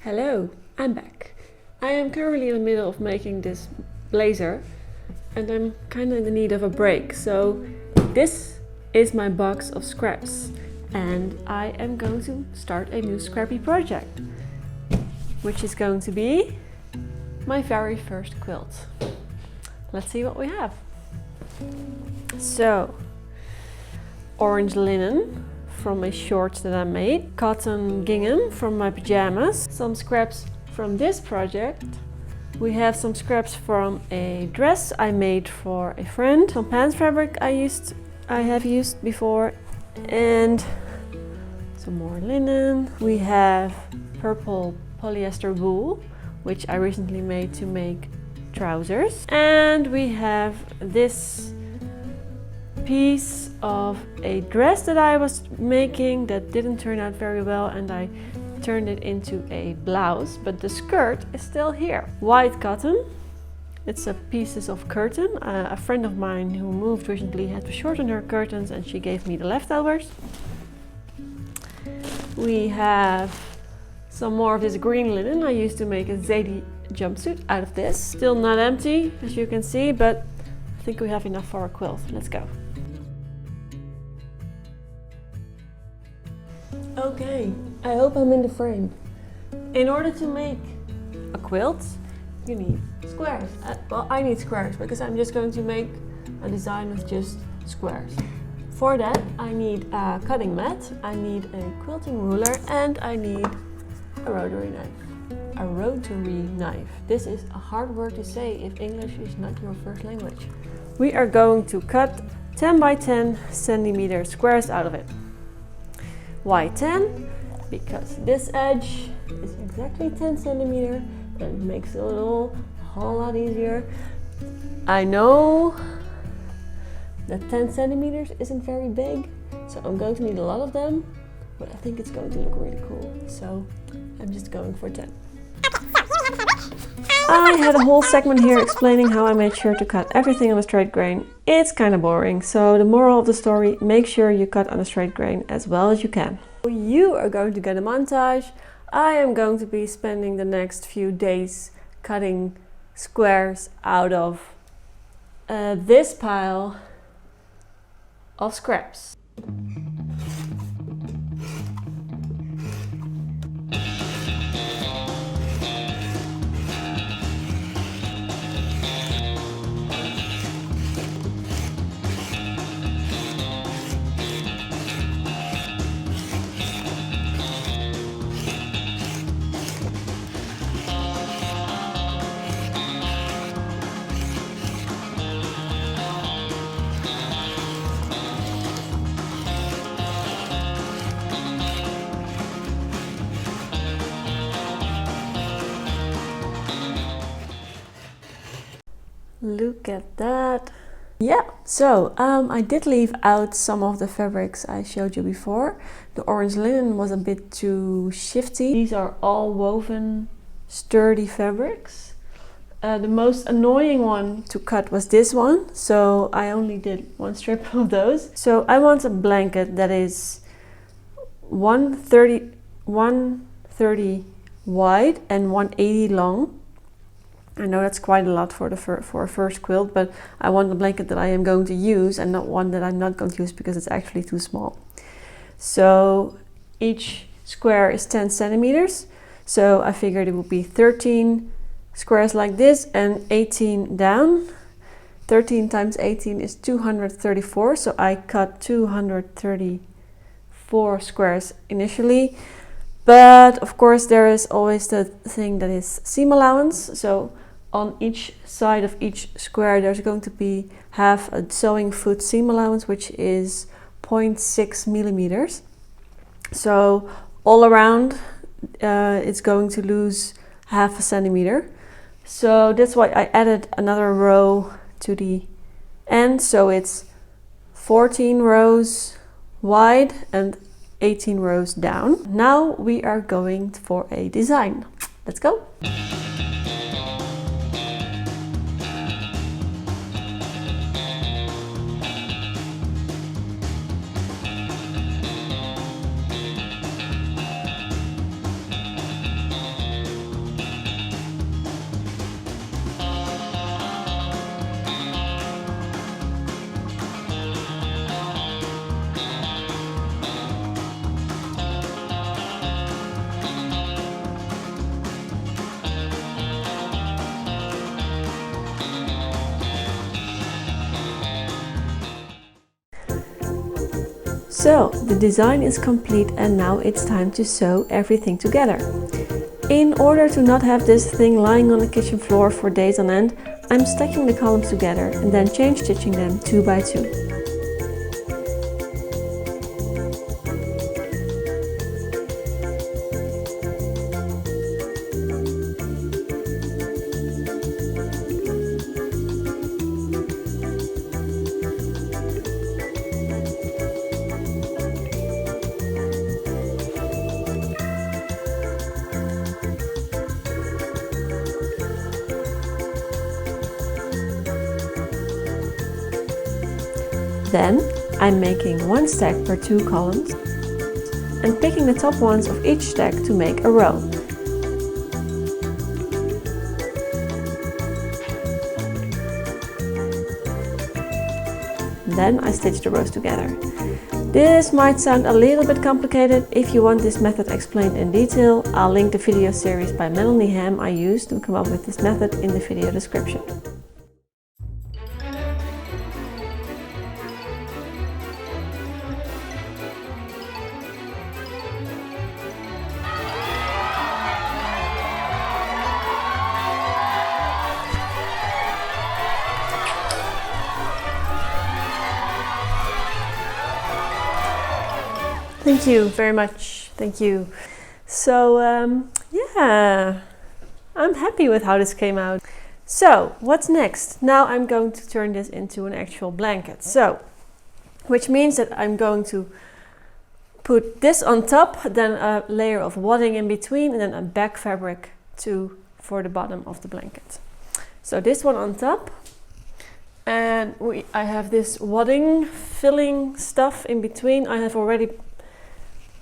Hello, I'm back. I am currently in the middle of making this blazer and I'm kind of in the need of a break. So this is my box of scraps and I am going to start a new scrappy project, which is going to be my very first quilt. Let's see what we have. So, orange linen from a short that I made, cotton gingham from my pajamas, some scraps from this project. We have some scraps from a dress I made for a friend, some pants fabric I have used before, and some more linen. We have purple polyester wool, which I recently made to make trousers, and we have this piece of a dress that I was making that didn't turn out very well, and I turned it into a blouse, but the skirt is still here. White cotton. It's a pieces of curtain. A friend of mine who moved recently had to shorten her curtains and she gave me the leftovers. We have some more of this green linen. I used to make a Zadie jumpsuit out of this. Still not empty, as you can see, but I think we have enough for a quilt. Let's go. Okay, I hope I'm in the frame. In order to make a quilt, you need squares. Well, I need squares because I'm just going to make a design with just squares. For that, I need a cutting mat, I need a quilting ruler, and I need a rotary knife. A rotary knife. This is a hard word to say if English is not your first language. We are going to cut 10 by 10 centimeter squares out of it. Why 10? Because this edge is exactly 10 centimeter and makes it a whole lot easier. I know that 10 centimeters isn't very big, so I'm going to need a lot of them, but I think it's going to look really cool, so I'm just going for 10. I had a whole segment here explaining how I made sure to cut everything on a straight grain. It's kind of boring, so the moral of the story, make sure you cut on a straight grain as well as you can. You are going to get a montage. I am going to be spending the next few days cutting squares out of this pile of scraps. Look at that. Yeah, so I did leave out some of the fabrics I showed you before. The orange linen was a bit too shifty. These are all woven, sturdy fabrics. The most annoying one to cut was this one, so I only did one strip of those. So I want a blanket that is 130 wide and 180 long. I know that's quite a lot for a first quilt, but I want a blanket that I am going to use and not one that I'm not going to use because it's actually too small. So each square is 10 centimeters. So I figured it would be 13 squares like this and 18 down. 13 times 18 is 234. So I cut 234 squares initially. But of course there is always the thing that is seam allowance. So on each side of each square there's going to be half a sewing foot seam allowance, which is 0.6 millimeters. So all around it's going to lose half a centimeter. So that's why I added another row to the end. So it's 14 rows wide and 18 rows down. Now we are going for a design. Let's go. So the design is complete and now it's time to sew everything together. In order to not have this thing lying on the kitchen floor for days on end, I'm stacking the columns together and then chain stitching them 2 by 2. Then I'm making 1 stack per 2 columns and picking the top ones of each stack to make a row. Then I stitch the rows together. This might sound a little bit complicated. If you want this method explained in detail, I'll link the video series by Melanie Ham I used to come up with this method in the video description. Thank you very much. Thank you. So yeah, I'm happy with how this came out. So what's next? Now I'm going to turn this into an actual blanket. So, which means that I'm going to put this on top, then a layer of wadding in between, and then a back fabric for the bottom of the blanket. So this one on top, and I have this wadding filling stuff in between. I have already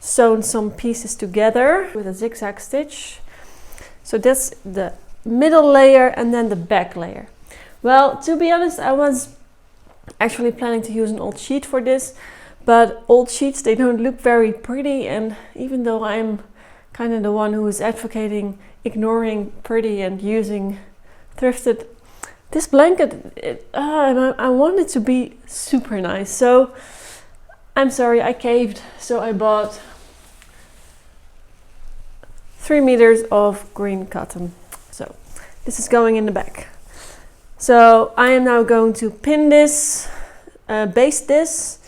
sewn some pieces together with a zigzag stitch. So that's the middle layer and then the back layer. Well, to be honest, I was actually planning to use an old sheet for this, but old sheets, they don't look very pretty, and even though I'm kind of the one who is advocating ignoring pretty and using thrifted, this blanket, I want it to be super nice. So I'm sorry, I caved. So I bought 3 meters of green cotton. So this is going in the back. So I am now going to pin this, baste this,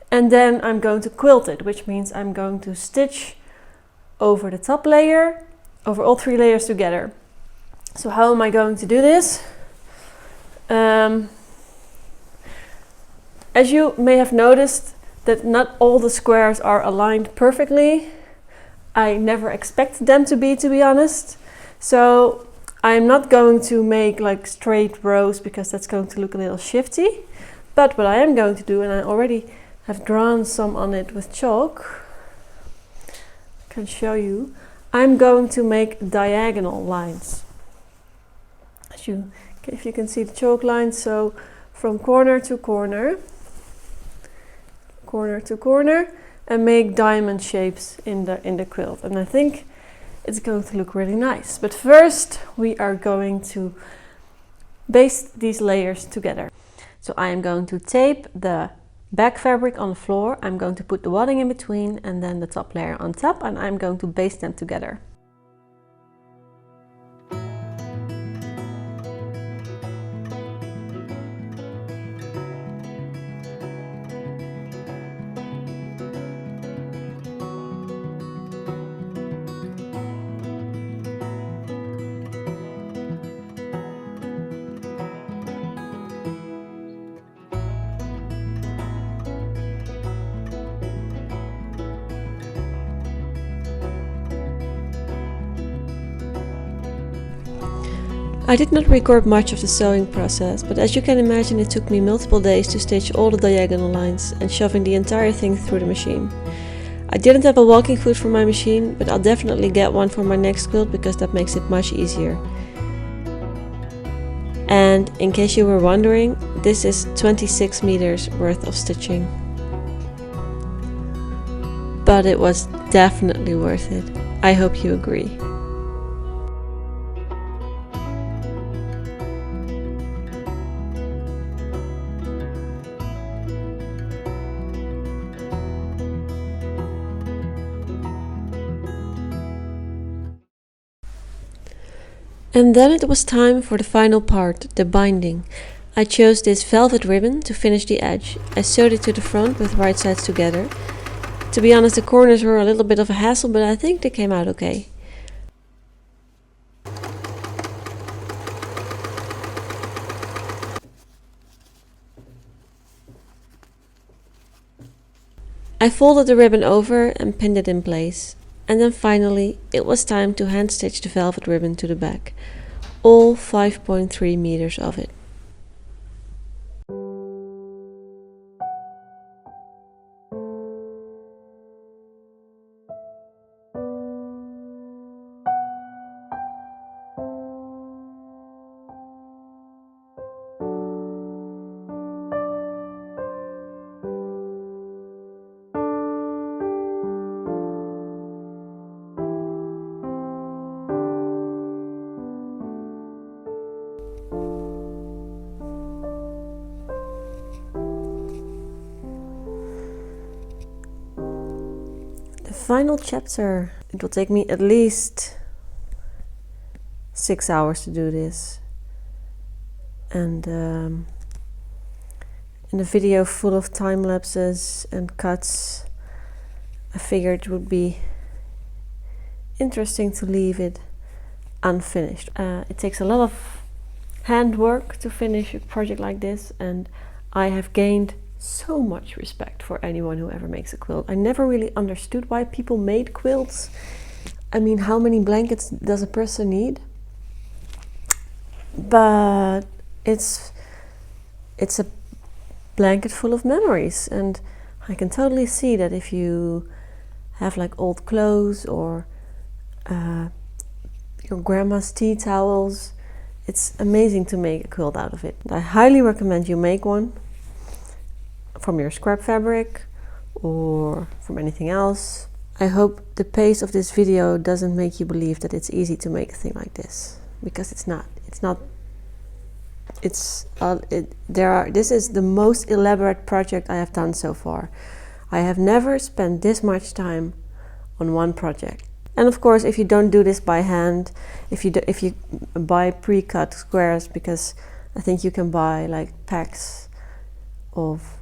and then I'm going to quilt it, which means I'm going to stitch over the top layer, over all 3 layers together. So how am I going to do this? As you may have noticed, that not all the squares are aligned perfectly. I never expected them to be honest. So I'm not going to make like straight rows because that's going to look a little shifty. But what I am going to do, and I already have drawn some on it with chalk, I can show you. I'm going to make diagonal lines. If you can see the chalk lines, so from corner to corner, corner to corner, and make diamond shapes in the quilt. And I think it's going to look really nice. But first we are going to baste these layers together. So I am going to tape the back fabric on the floor. I'm going to put the wadding in between and then the top layer on top, and I'm going to baste them together. I did not record much of the sewing process, but as you can imagine, it took me multiple days to stitch all the diagonal lines and shoving the entire thing through the machine. I didn't have a walking foot for my machine, but I'll definitely get one for my next quilt because that makes it much easier. And in case you were wondering, this is 26 meters worth of stitching. But it was definitely worth it. I hope you agree. And then it was time for the final part, the binding. I chose this velvet ribbon to finish the edge. I sewed it to the front with right sides together. To be honest, the corners were a little bit of a hassle, but I think they came out okay. I folded the ribbon over and pinned it in place. And then finally, it was time to hand stitch the velvet ribbon to the back. All 5.3 meters of it. Final chapter. It will take me at least 6 hours to do this, and in a video full of time lapses and cuts, I figured it would be interesting to leave it unfinished. It takes a lot of handwork to finish a project like this, and I have gained so much respect for anyone who ever makes a quilt. I never really understood why people made quilts. I mean, how many blankets does a person need? But it's a blanket full of memories, and I can totally see that if you have like old clothes or your grandma's tea towels, it's amazing to make a quilt out of it. I highly recommend you make one from your scrap fabric or from anything else. I hope the pace of this video doesn't make you believe that it's easy to make a thing like this, because it's not. This is the most elaborate project I have done so far. I have never spent this much time on one project. And of course, if you don't do this by hand, if you buy pre-cut squares, because I think you can buy like packs of,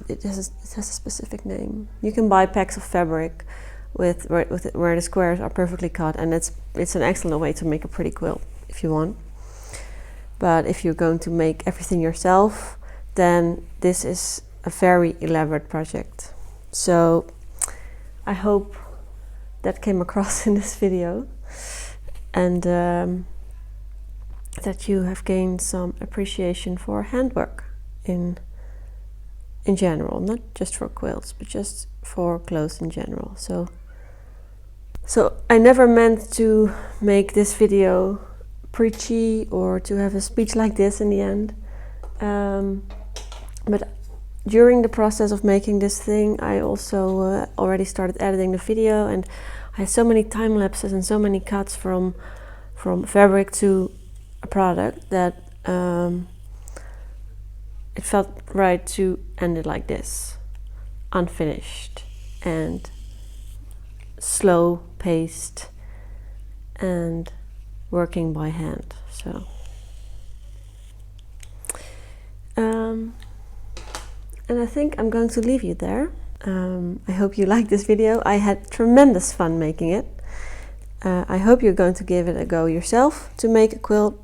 it has a specific name. You can buy packs of fabric where the squares are perfectly cut, and it's an excellent way to make a pretty quilt if you want. But if you're going to make everything yourself, then this is a very elaborate project. So I hope that came across in this video, and that you have gained some appreciation for handwork in general, not just for quilts, but just for clothes in general. So I never meant to make this video preachy or to have a speech like this in the end, but during the process of making this thing, I also already started editing the video, and I had so many time lapses and so many cuts from fabric to a product that it felt right to end it like this, unfinished and slow paced and working by hand. So and I think I'm going to leave you there. I hope you liked this video. I had tremendous fun making it. I hope you're going to give it a go yourself to make a quilt,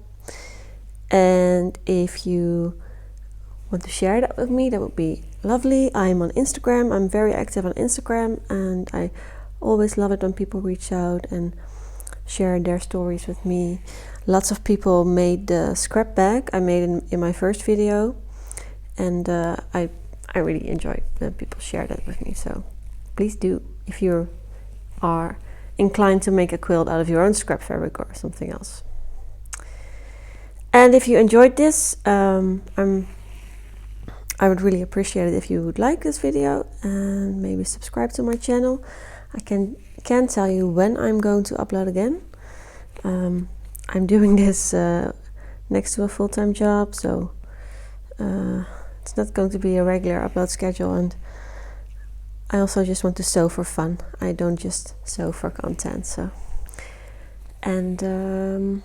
and if you want to share that with me, that would be lovely. I'm on Instagram. I'm very active on Instagram, and I always love it when people reach out and share their stories with me. Lots of people made the scrap bag I made in my first video, and I really enjoy when people share that with me. So please do, if you are inclined to make a quilt out of your own scrap fabric or something else. And if you enjoyed this, I would really appreciate it if you would like this video and maybe subscribe to my channel. I can't tell you when I'm going to upload again. I'm doing this next to a full-time job, so it's not going to be a regular upload schedule, and I also just want to sew for fun. I don't just sew for content. So, and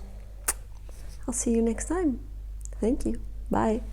I'll see you next time. Thank you. Bye.